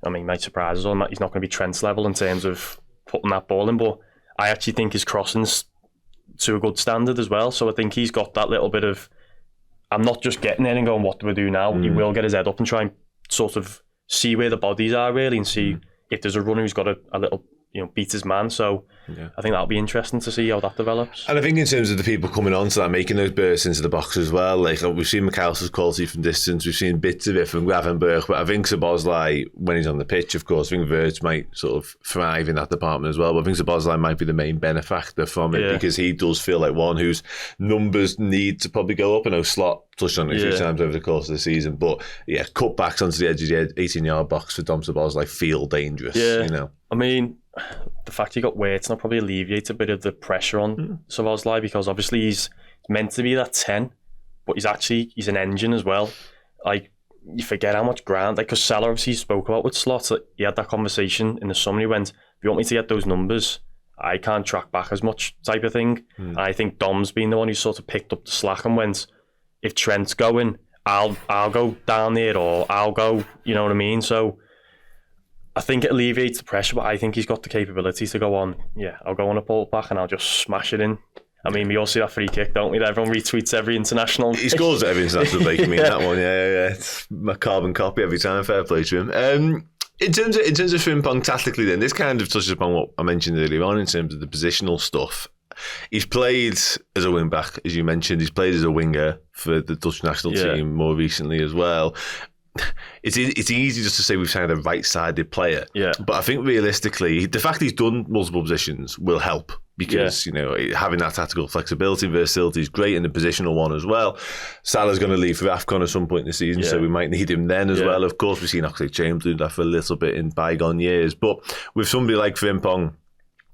I mean, he might surprise us on that. He's not going to be Trent's level in terms of putting that ball in, but I actually think his crossing's to a good standard as well. So I think he's got that little bit of, I'm not just getting there and going, what do we do now? He will get his head up and try and sort of see where the bodies are really, and see if there's a runner who's got a little, beat his man. So I think that'll be interesting to see how that develops. And I think in terms of the people coming on to that, making those bursts into the box as well, like we've seen McAllister's quality from distance, we've seen bits of it from Gravenberch, but I think Szoboszlai, when he's on the pitch, of course, I think Wirtz might sort of thrive in that department as well, but I think Szoboszlai might be the main benefactor from it, because he does feel like one whose numbers need to probably go up. I know Slot touched on it a few times over the course of the season, but cutbacks onto the edge of the 18-yard box for Dom Szoboszlai feel dangerous. I mean, the fact you got Wirtz now probably alleviates a bit of the pressure on Szoboszlai, because obviously he's meant to be that 10, but he's an engine as well. Like, you forget how much ground, like, because Salah obviously spoke about with Slot, he had that conversation in the summer. He went, if you want me to get those numbers, I can't track back as much type of thing. And I think Dom's been the one who sort of picked up the slack and went, if Trent's going, I'll go down there, or I'll go, you know what I mean? So I think it alleviates the pressure, but I think he's got the capability to go on, I'll go on a pull back and I'll just smash it in. I mean, we all see that free kick, don't we? Everyone retweets every international. He scores at every international break. I mean, that one, It's my carbon copy every time. Fair play to him. In terms of Frimpong tactically, then this kind of touches upon what I mentioned earlier on in terms of the positional stuff. He's played as a wing back, as you mentioned. He's played as a winger for the Dutch national team more recently as well. It's easy just to say we've signed a right-sided player. Yeah. But I think realistically, the fact he's done multiple positions will help, because having that tactical flexibility, versatility is great, and the positional one as well. Salah's going to leave for AFCON at some point in the season, so we might need him then as well. Of course, we've seen Oxlade-Chamberlain do that for a little bit in bygone years, but with somebody like Frimpong,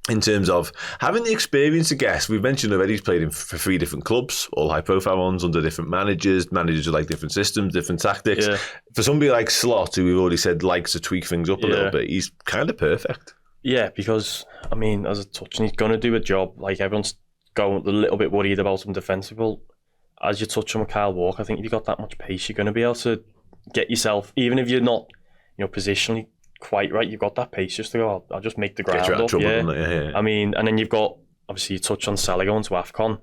in terms of having the experience, I guess, we've mentioned already he's played for 3 different clubs, all high-profile ones, under different managers who like different systems, different tactics. Yeah. For somebody like Slot, who we've already said likes to tweak things up a little bit, he's kind of perfect. Yeah, because, I mean, as a touch, and he's going to do a job. Like, everyone's going a little bit worried about him defensively. As you touch on with Kyle Walker, I think if you've got that much pace, you're going to be able to get yourself, even if you're not, positionally quite right, you've got that pace just to go, I'll just make the ground up. Trouble, I mean, and then you've got, obviously, you touch on Salah going to AFCON.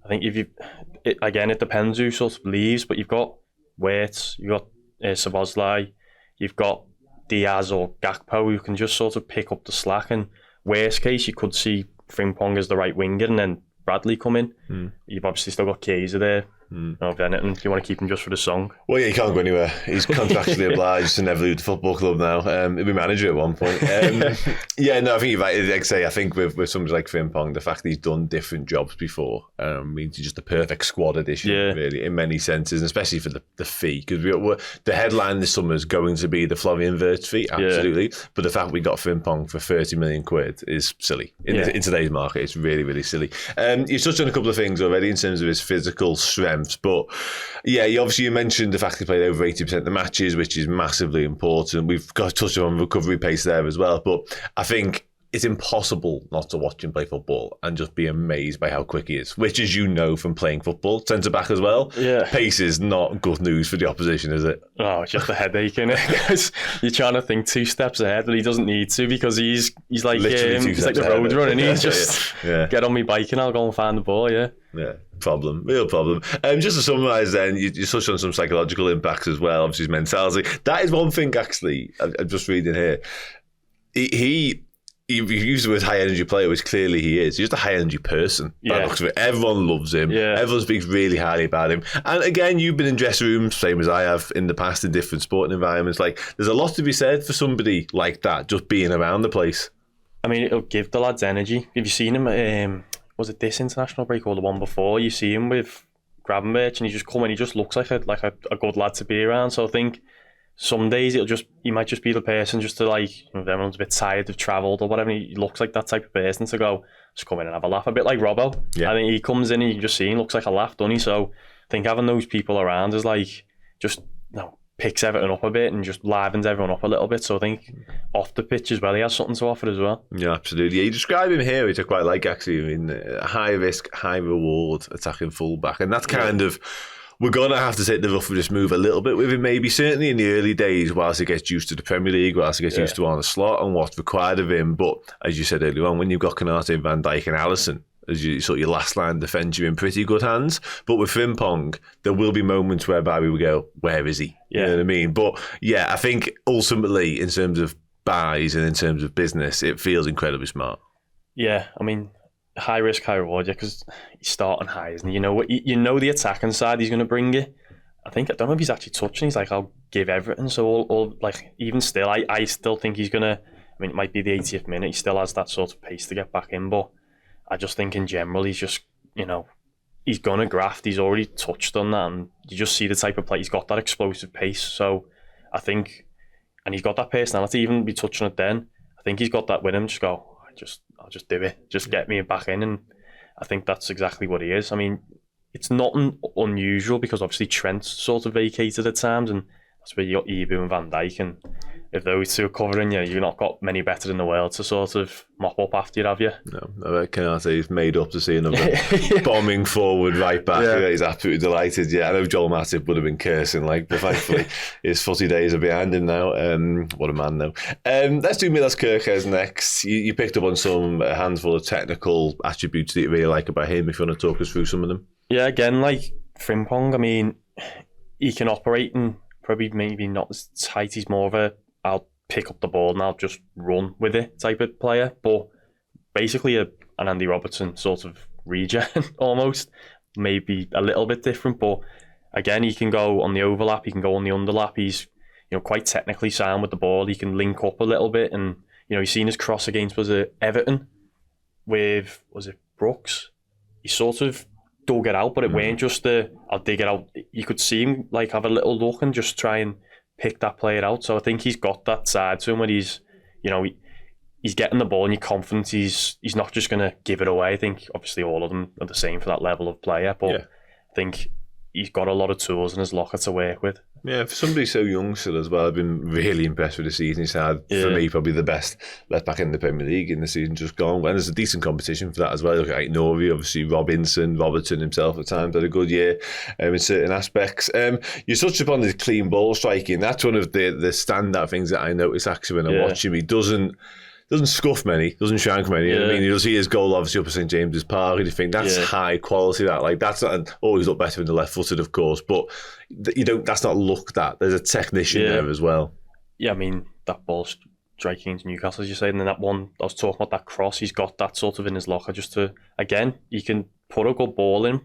I think it depends who sort of leaves, but you've got Wirtz, you've got Szoboszlai, you've got Diaz or Gakpo, who can just sort of pick up the slack. And worst case, you could see Frimpong as the right winger and then Bradley come in. You've obviously still got Chiesa there. Of anything, do you want to keep him just for the song? Well, he can't go anywhere. He's contractually obliged to never leave the football club now. He'll be manager at one point. I think you're right. Like I say, I think with somebody like Frimpong, the fact that he's done different jobs before means he's just the perfect squad addition, really, in many senses, and especially for the fee. Because the headline this summer is going to be the Florian Wirtz fee, absolutely. But the fact we got Frimpong for 30 million quid is silly. In today's market, it's really, really silly. You've touched on a couple of things already in terms of his physical strength. But you mentioned the fact he played over 80% of the matches, which is massively important. We've got to touch on recovery pace there as well. But I think it's impossible not to watch him play football and just be amazed by how quick he is, which, as you know from playing football, centre back as well. Yeah. Pace is not good news for the opposition, is it? Oh, it's just a headache, isn't it? Because you're trying to think 2 steps ahead, but he doesn't need to, because he's like he's like the road runner, and he's just get on my bike and I'll go and find the ball. Yeah, real problem. Just to summarise, then, you touched on some psychological impacts as well. Obviously, his mentality. That is one thing. Actually, I'm just reading here. He used the word high energy player, which clearly he is. He's just a high energy person. Everyone loves him. Everyone speaks really highly about him. And again, you've been in dressing rooms, same as I have in the past, in different sporting environments. Like, there's a lot to be said for somebody like that just being around the place. I mean, it'll give the lads energy. Have you seen him? Was it this international break or the one before? You see him with Gravenberch, and he just come and he just looks like a good lad to be around. So I think some days he might just be the person just to, like, if everyone's a bit tired, they've travelled or whatever, he looks like that type of person to go, just come in and have a laugh, a bit like Robbo. I think he comes in and you can just see him looks like a laugh, doesn't he? So I think having those people around is like, just, picks everything up a bit and just livens everyone up a little bit. So I think off the pitch as well, he has something to offer as well. Yeah, absolutely. You describe him here, which I quite like, actually. I mean, high risk, high reward attacking fullback, and that's kind of, we're going to have to take the rough with this move a little bit with him, maybe, certainly in the early days, whilst he gets used to the Premier League, whilst he gets used to on the slot and what's required of him. But as you said earlier on, when you've got Konate, Van Dijk and Alisson as your last line defence, you're in pretty good hands. But with Frimpong, there will be moments whereby we will go, where is he? You know what I mean? But I think ultimately, in terms of buys and in terms of business, it feels incredibly smart. Yeah, I mean, high risk, high reward, because he's starting high, isn't he? You know the attacking side he's going to bring you. I don't know if he's actually touching. He's like, I'll give everything. So all like, even still, I still think he's going to, I mean, it might be the 80th minute. He still has that sort of pace to get back in, but I just think in general, he's just, he's going to graft. He's already touched on that, and you just see the type of play. He's got that explosive pace. So I think, and he's got that personality, even be touching it then. I think he's got that with him. Just go, I'll just do it. Just get me back in. And I think that's exactly what he is. I mean, it's not unusual, because obviously Trent sort of vacated at times, and that's where you got Ibu and Van Dijk, and if those two are covering you, you've not got many better in the world to sort of mop up after you, have you? No, I can't say he's made up to see another bombing forward right back. Yeah. He's absolutely delighted. Yeah, I know Joel Matip would have been cursing, but thankfully his footy days are behind him now. What a man, though. Let's do Milos Kerkez next. You picked up on a handful of technical attributes that you really like about him. If you want to talk us through some of them. Yeah, again, like Frimpong, I mean, he can operate and probably maybe not as tight. He's more of I'll pick up the ball and I'll just run with it type of player. But basically an Andy Robertson sort of regen almost. Maybe a little bit different. But again, he can go on the overlap. He can go on the underlap. He's quite technically sound with the ball. He can link up a little bit. And, you've seen his cross against, was it Everton? With, was it Brooks? He sort of dug it out, but it weren't just I'll dig it out. You could see him have a little look and just try and pick that player out. So I think he's got that side to him where he's getting the ball and you're confident he's not just going to give it away. I think obviously all of them are the same for that level of player, but I think he's got a lot of tools in his locker to work with. Yeah, for somebody so young still as well, I've been really impressed with the season he's had. For me, probably the best left back in the Premier League in the season just gone. And there's a decent competition for that as well. Look at Nori, obviously Robertson himself at times had a good year in certain aspects. You touched upon the clean ball striking. That's one of the standout things that I notice actually when I watch him. He doesn't scuff many, doesn't shank many. I mean, you'll see his goal obviously up at St James's Park, and you think that's high quality. That's not always look better in the left-footed, of course, but that's not looked at. There's a technician there as well. Yeah, I mean that ball striking into Newcastle, as you say, and then that one I was talking about, that cross, he's got that sort of in his locker. Just to again, you can put a good ball in.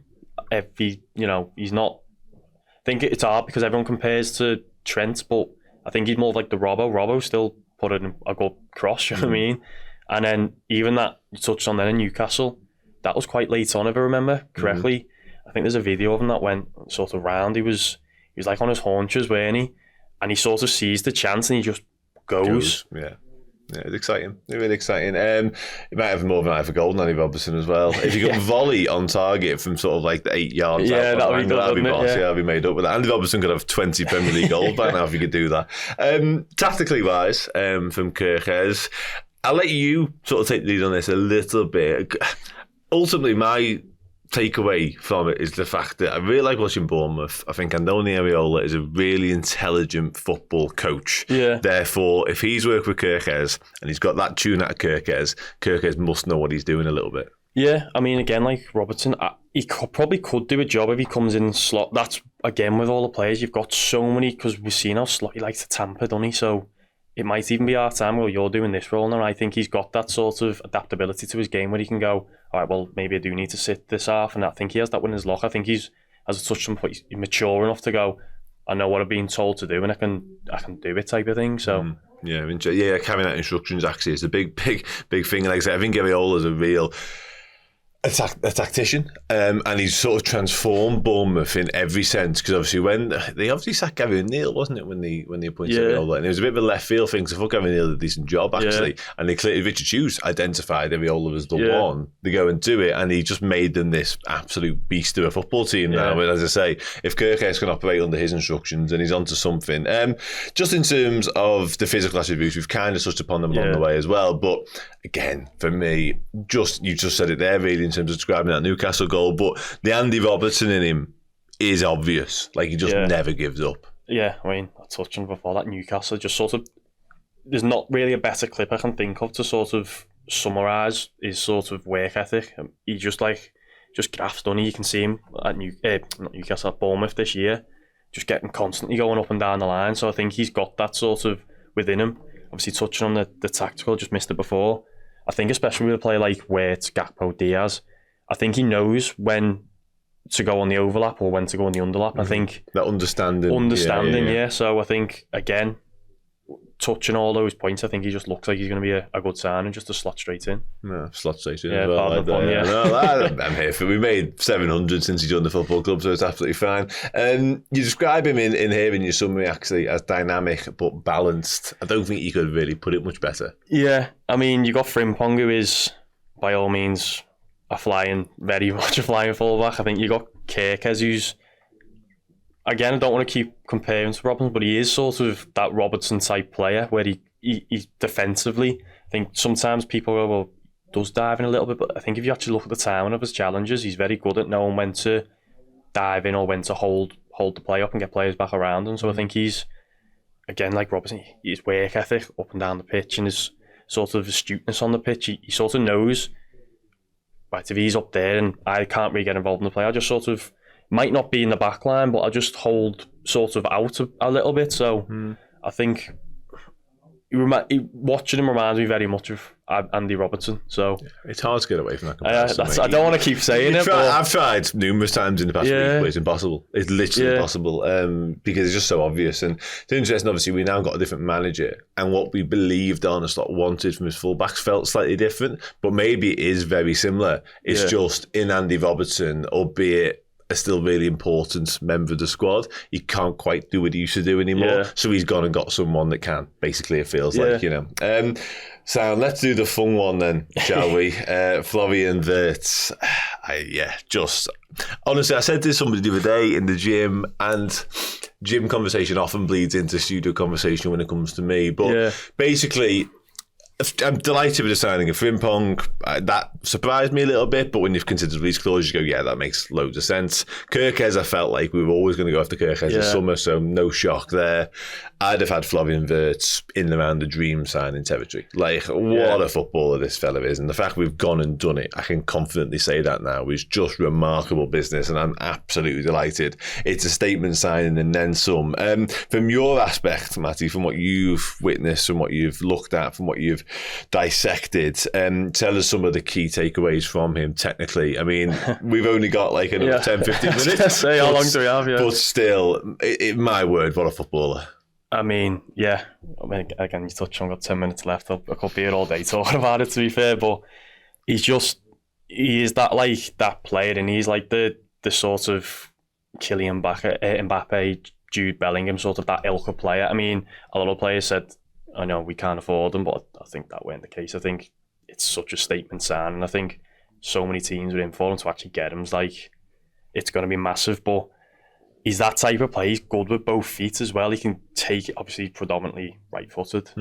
If he's not. I think it's hard because everyone compares to Trent, but I think he's more like the Robbo. Robbo still put in a good cross, you know what I mean? And then even that you touched on then in Newcastle, that was quite late on, if I remember correctly. I think there's a video of him that went sort of round. He was like on his haunches, weren't he? And he sort of sees the chance and he just goes. Yeah, it's exciting. Really exciting. You might have more of an eye for goal than Andy Robertson as well. If you got volley on target from sort of like the 8 yards out, that'd be boss. Yeah, I'll be made up with that. Andy Robertson could have 20 Premier League goals by now if you could do that. Tactically wise, from Kerkez, I'll let you sort of take the lead on this a little bit. Ultimately, my takeaway from it is the fact that I really like watching Bournemouth. I think Andoni Areola is a really intelligent football coach. Yeah. Therefore, if he's worked with Kerkez and he's got that tune out of Kerkez must know what he's doing a little bit. Yeah, I mean, again, like Robertson, he probably could do a job if he comes in slot. That's, again, with all the players, you've got so many, because we've seen how slot he likes to tamper, doesn't he? So it might even be our time, well, you're doing this role now. I think he's got that sort of adaptability to his game where he can go, all right, well, maybe I do need to sit this half. And I think he has that in his lock. I think he's, as a touch point, he's mature enough to go, I know what I've been told to do and I can do it type of thing. So carrying out instructions actually is a big thing. Like I said, I think Areola's a real a tactician, and he's sort of transformed Bournemouth in every sense, because obviously when they sacked Gary O'Neill, wasn't it, when they appointed Areola, and it was a bit of a left field thing, so I thought Gary O'Neill did a decent job actually, and they clearly, Richard Hughes identified Areola as the one to go and do it, and he just made them this absolute beast of a football team now. But as I say, if Kerkez can operate under his instructions, and he's onto something. Just in terms of the physical attributes, we've kind of touched upon them along the way as well, but again, for me, you just said it there really in terms of describing that Newcastle goal, but the Andy Robertson in him is obvious. Like, he just never gives up. Yeah, I mean, I touched on before that Newcastle just sort of, there's not really a better clip I can think of to sort of summarise his sort of work ethic. He just grafts, doesn't he? You can see him at not Newcastle, at Bournemouth this year, just getting constantly going up and down the line. So I think he's got that sort of within him. Obviously touching on the tactical, just missed it before. I think especially with a player like Wirtz, Gakpo, Diaz, I think he knows when to go on the overlap or when to go on the underlap. I think that understanding. Yeah. So I think, again, touching all those points, I think he just looks like he's going to be a good signing, just to slot straight in. Yeah, slot straight in as well. I'm here for. We made 700 since he joined the football club, so it's absolutely fine. You describe him in here in your summary actually as dynamic but balanced. I don't think you could really put it much better. Yeah, I mean, you got Frimpong, who is by all means very much a flying fullback. I think you got Kerkez, who's, again, I don't want to keep comparing to Robertson, but he is sort of that Robertson type player where he defensively, I think sometimes people go, well, does dive in a little bit, but I think if you actually look at the timing of his challenges, he's very good at knowing when to dive in or when to hold the play up and get players back around him. So I think he's, again, like Robertson, his work ethic up and down the pitch and his sort of astuteness on the pitch, he sort of knows, right, if he's up there and I can't really get involved in the play, I just sort of, might not be in the back line, but I'll just hold sort of out a little bit. So I think watching him reminds me very much of Andy Robertson. So it's hard to get away from that comparison. I don't want to keep saying it. I've tried numerous times in the past week, but it's impossible. It's literally impossible because it's just so obvious. And it's interesting, obviously, we now got a different manager, and what we believed Arne Slot wanted from his fullbacks felt slightly different, but maybe it is very similar. It's just in Andy Robertson, albeit a still really important member of the squad, he can't quite do what he used to do anymore. So he's gone and got someone that can. Basically, it feels like, you know. So let's do the fun one then, shall we? Florian Wirtz. Just honestly, I said to somebody the other day in the gym, and gym conversation often bleeds into studio conversation when it comes to me. But basically, I'm delighted with the signing of Frimpong. That surprised me a little bit, but when you've considered release clauses, you go, yeah, that makes loads of sense. Kerkez, I felt like we were always going to go after Kerkez this summer, so no shock there. I'd have had Florian Wirtz in and around the dream signing territory. Like, what a footballer this fella is. And the fact we've gone and done it, I can confidently say that now, is just remarkable business, and I'm absolutely delighted. It's a statement signing and then some. From your aspect, Matty, from what you've witnessed, from what you've looked at, from what you've dissected, tell us some of the key takeaways from him technically. I mean, we've only got like another 10, 15 minutes. Say how long do we have? But still, my word, what a footballer. I mean, again, you touched on, got 10 minutes left. I could be here all day talking about it, to be fair, but he is that, like, that player, and he's like the sort of Kylian Mbappe, Jude Bellingham, sort of that ilk of player. I mean, a lot of players said, I know we can't afford them, but I think that weren't the case. I think it's such a statement sign, and I think so many teams are in for him to actually get him. It's going to be massive, but he's that type of player. He's good with both feet as well. He can take it, obviously predominantly right-footed,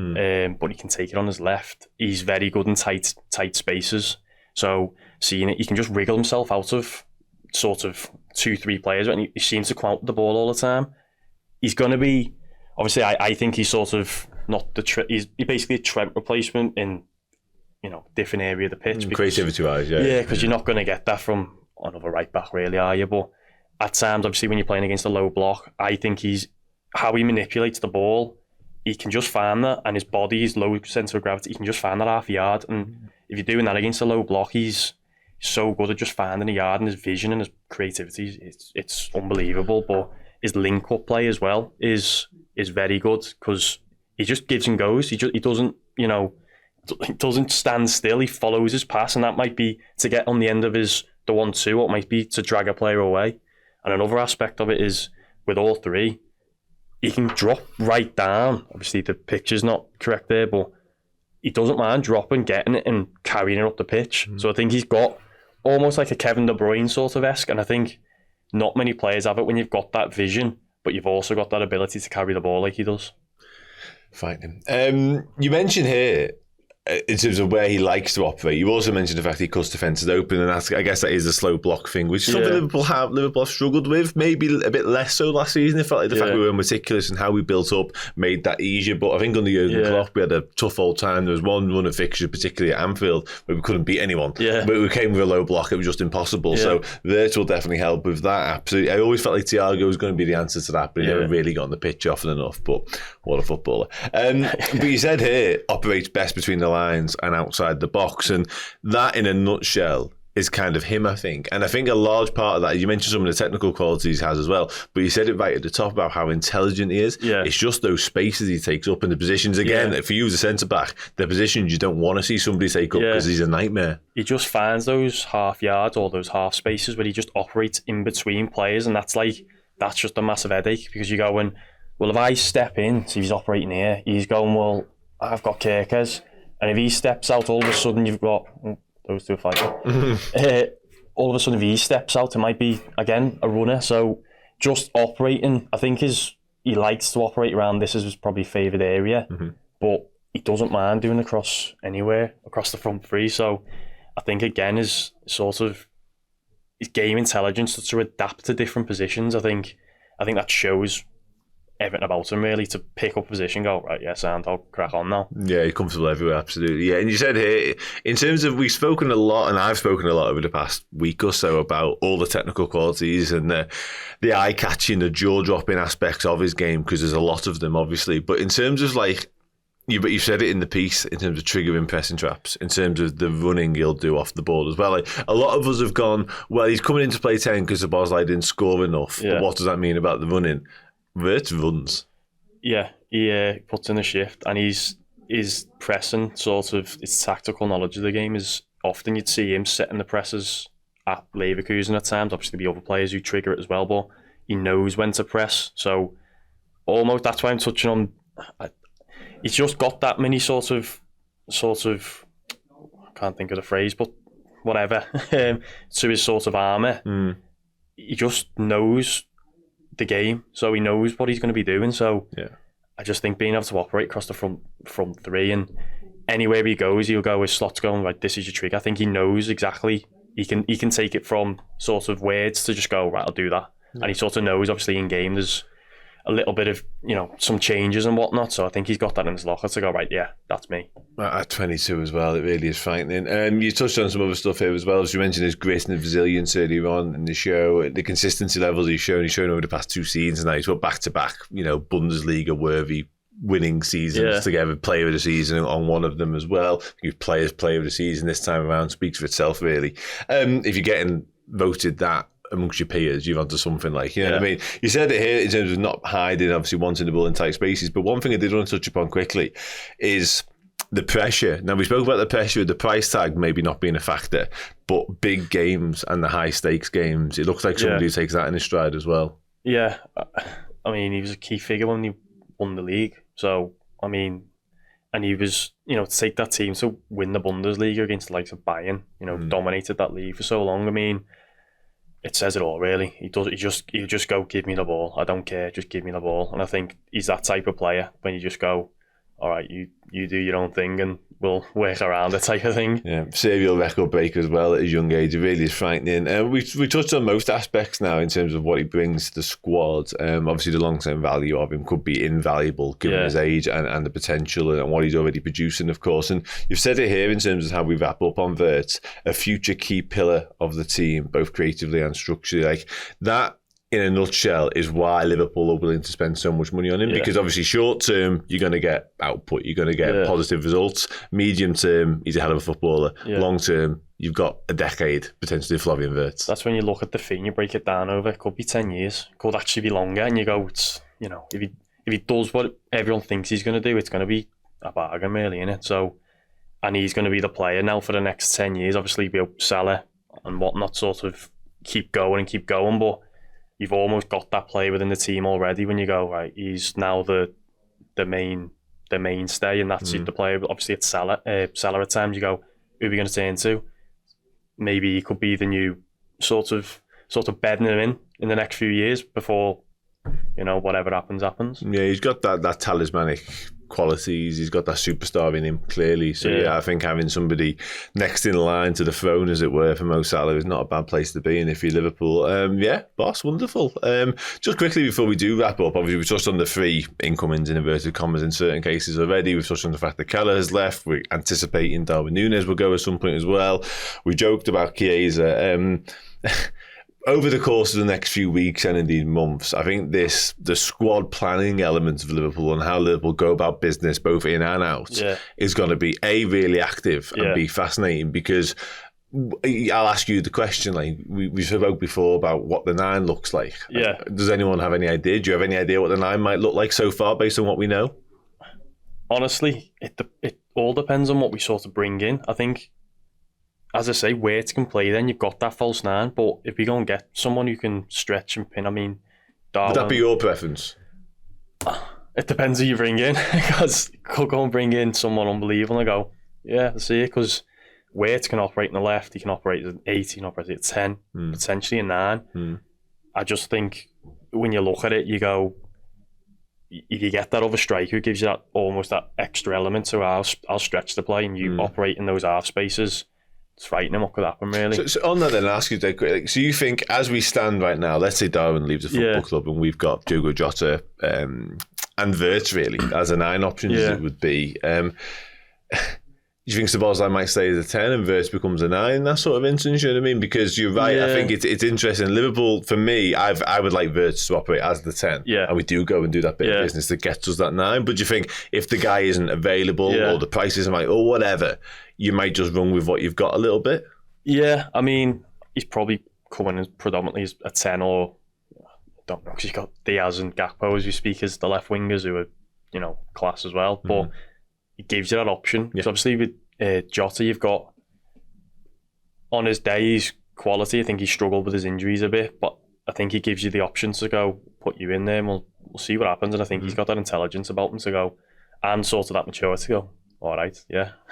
but he can take it on his left. He's very good in tight spaces. So seeing it, he can just wriggle himself out of sort of 2-3 players, and he seems to come out with the ball all the time. He's going to be, obviously, I think he's sort of not he's basically a Trent replacement in, you know, different area of the pitch. Creativity-wise, because you're not going to get that from another right-back, really, are you? But at times, obviously, when you're playing against a low block, I think how he manipulates the ball, he can just find that, and his body, his low centre of gravity, he can just find that half a yard. And if you're doing that against a low block, he's so good at just finding a yard, and his vision and his creativity, it's unbelievable. But his link-up play as well is very good, because he just gives and goes. He doesn't, you know, he doesn't stand still. He follows his pass, and that might be to get on the end of the 1-2, or it might be to drag a player away. And another aspect of it is, with all three, he can drop right down. Obviously, the picture's not correct there, but he doesn't mind dropping, getting it, and carrying it up the pitch. So I think he's got almost like a Kevin De Bruyne sort of esque, and I think not many players have it when you've got that vision, but you've also got that ability to carry the ball like he does. Fighting. You mentioned here, in terms of where he likes to operate, you also mentioned the fact he cuts defences open, and I guess that is the slow block thing, which is something Liverpool have struggled with, maybe a bit less so last season. It felt like the fact we were meticulous in how we built up made that easier, but I think under Jurgen Klopp we had a tough old time. There was one run of fixture, particularly at Anfield, where we couldn't beat anyone, but we came with a low block, it was just impossible. So Wirtz will definitely help with that, absolutely. I always felt like Thiago was going to be the answer to that, but he never really got on the pitch often enough. But what a footballer. But you said here, operates best between the lines and outside the box, and that in a nutshell is kind of him, I think. And I think a large part of that, you mentioned some of the technical qualities he has as well, but you said it right at the top about how intelligent he is. It's just those spaces he takes up in the positions, again, for you as a centre-back, the positions you don't want to see somebody take up, because he's a nightmare. He just finds those half yards or those half spaces where he just operates in between players, and that's just a massive headache, because you're going, well, if I step in, so he's operating here, he's going, well, I've got Kerkez. And if he steps out, all of a sudden you've got those two are fighting. All of a sudden, if he steps out, it might be again a runner. So just operating, I think he likes to operate around this as his probably favourite area, but he doesn't mind doing across anywhere, across the front three. So I think, again, is sort of his game intelligence to adapt to different positions. I think that shows everything about him, really, to pick up position, go, right, yeah, sound, I'll crack on now. Yeah, he's comfortable everywhere, absolutely. Yeah, and you said here, in terms of, we've spoken a lot, and I've spoken a lot over the past week or so about all the technical qualities and the eye-catching, the jaw-dropping aspects of his game, because there's a lot of them, obviously. But in terms of, like, but you said it in the piece, in terms of triggering pressing traps, in terms of the running he'll do off the ball as well. Like, a lot of us have gone, well, he's coming into play 10 because the Bosley didn't score enough. Yeah. But what does that mean about the running? Wirtz runs. Yeah, he puts in a shift, and his pressing, sort of, his tactical knowledge of the game is often you'd see him setting the presses at Leverkusen at times. Obviously, there'll be other players who trigger it as well, but he knows when to press. So, almost, that's why I'm touching on. He's just got that many sort of, I can't think of the phrase, but whatever, to his sort of armour. He just knows the game, so he knows what he's going to be doing. So yeah. I just think being able to operate across the front three, and anywhere he goes, he'll go, his slot's going, like, this is your trigger. I think he knows exactly. He can take it from sort of words to just go, right, I'll do that. Yeah. And he sort of knows, obviously, in game there's a little bit of, some changes and whatnot. So I think he's got that in his locker to go, right, yeah, that's me. At 22 as well, it really is frightening. You touched on some other stuff here as well. As you mentioned, his grit and resilience earlier on in the show, the consistency levels he's shown over the past two seasons now. He's got back-to-back, Bundesliga-worthy winning seasons together, player of the season on one of them as well. Player of the season this time around speaks for itself, really. If you're getting voted that amongst your peers, you've onto something like, what I mean? You said it here in terms of not hiding, obviously wanting the ball in tight spaces, but one thing I did want to touch upon quickly is the pressure. Now, we spoke about the pressure, the price tag maybe not being a factor, but big games and the high stakes games, it looks like somebody who takes that in his stride as well. Yeah, I mean, he was a key figure when he won the league. So, I mean, and he was, to take that team to win the Bundesliga against the likes of Bayern, dominated that league for so long. I mean, it says it all, really. He just go, give me the ball. I don't care, just give me the ball. And I think he's that type of player when you just go, all right, you do your own thing and we'll work around it, type of thing. Yeah, serial record breaker as well at his young age. It really is frightening. We touched on most aspects now in terms of what he brings to the squad. Obviously, the long-term value of him could be invaluable given his age and the potential and what he's already producing, of course. And you've said it here in terms of how we wrap up on Wirtz, a future key pillar of the team, both creatively and structurally. Like that, in a nutshell, is why Liverpool are willing to spend so much money on him, because obviously short term you're going to get output, you're going to get positive results. Medium term, he's a hell of a footballer. Long term, you've got a decade potentially of Florian Wirtz. That's when you look at the thing, you break it down over, it could be 10 years, it could actually be longer, and you go, it's, if he does what everyone thinks he's going to do, it's going to be a bargain, really, isn't it? So, and he's going to be the player now for the next 10 years. Obviously, be Salah and whatnot sort of keep going, but you've almost got that player within the team already when you go, right, he's now the mainstay, and that's the player. Obviously, it's Salah at times. You go, who are we going to turn to? Maybe he could be the new sort of bedding him in the next few years before, whatever happens. Yeah, he's got that talismanic qualities. He's got that superstar in him, clearly. So I think having somebody next in line to the throne, as it were, for Mo Salah is not a bad place to be in if you're Liverpool. Boss, wonderful. Just quickly before we do wrap up, obviously we touched on the three incomings in inverted commas in certain cases already. We've touched on the fact that Keller has left. We're anticipating Darwin Núñez will go at some point as well. We joked about Chiesa. Over the course of the next few weeks and indeed months, I think the squad planning element of Liverpool and how Liverpool go about business, both in and out, is going to be really active and be fascinating, because I'll ask you the question, like we spoke before about what the nine looks like. Yeah. Does anyone have any idea? Do you have any idea what the nine might look like so far based on what we know? Honestly, it all depends on what we sort of bring in. I think, as I say, Wirtz can play, then you've got that false nine. But if we go and get someone who can stretch and pin, I mean, Darwin, would that be your preference? It depends who you bring in, because you could go and bring in someone unbelievable and I go, yeah, I see it, because Wirtz can operate in the left, he can operate at 8, he can operate at 10, potentially a 9. I just think when you look at it, you go, if you get that other striker who gives you that almost that extra element to I'll stretch the play and you operate in those half spaces, it's frightening what could happen, really. So on that then, I'll ask you that quickly. So you think, as we stand right now, let's say Darwin leaves the football club and we've got Diogo Jota and Wirtz really as a 9 option as it would be. Do you think Szoboszlai might stay as a 10 and Wirtz becomes a 9, that sort of instance, you know what I mean? Because you're right, I think it's interesting. Liverpool, for me, I would like Wirtz to operate as the 10. Yeah. And we do go and do that bit of business that gets us that 9. But do you think if the guy isn't available or the price isn't right or whatever, you might just run with what you've got a little bit? Yeah, I mean, he's probably coming as predominantly as a 10 or, I don't know, because you've got Diaz and Gakpo as we speak as the left wingers who are, you know, class as well. But it gives you that option. Because obviously with Jota, you've got, on his day, he's quality. I think he struggled with his injuries a bit, but I think he gives you the option to go, put you in there and we'll see what happens. And I think he's got that intelligence about him to go, and sort of that maturity to go, all right,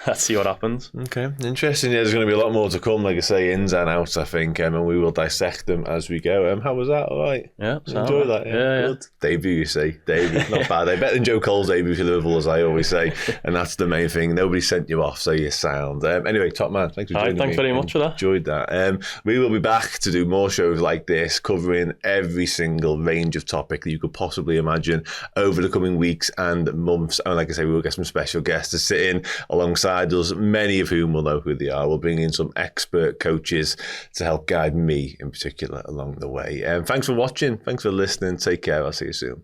let's see what happens. Okay, interesting. Yeah, there's going to be a lot more to come, like I say, ins and outs, I think, and we will dissect them as we go. How was that? All right? Yeah, enjoy that. Yeah. Good. Debut, you say. Debut, not bad. Better than Joe Cole's debut for Liverpool, as I always say, and that's the main thing. Nobody sent you off, so you're sound. Anyway, top man, thanks for joining me. Thanks very much for that. Enjoyed that. We will be back to do more shows like this, covering every single range of topic that you could possibly imagine over the coming weeks and months. And like I say, we will get some special guests to sit in alongside us, many of whom will know who they are. We'll bring in some expert coaches to help guide me in particular along the way. Thanks for watching. Thanks for listening. Take care. I'll see you soon.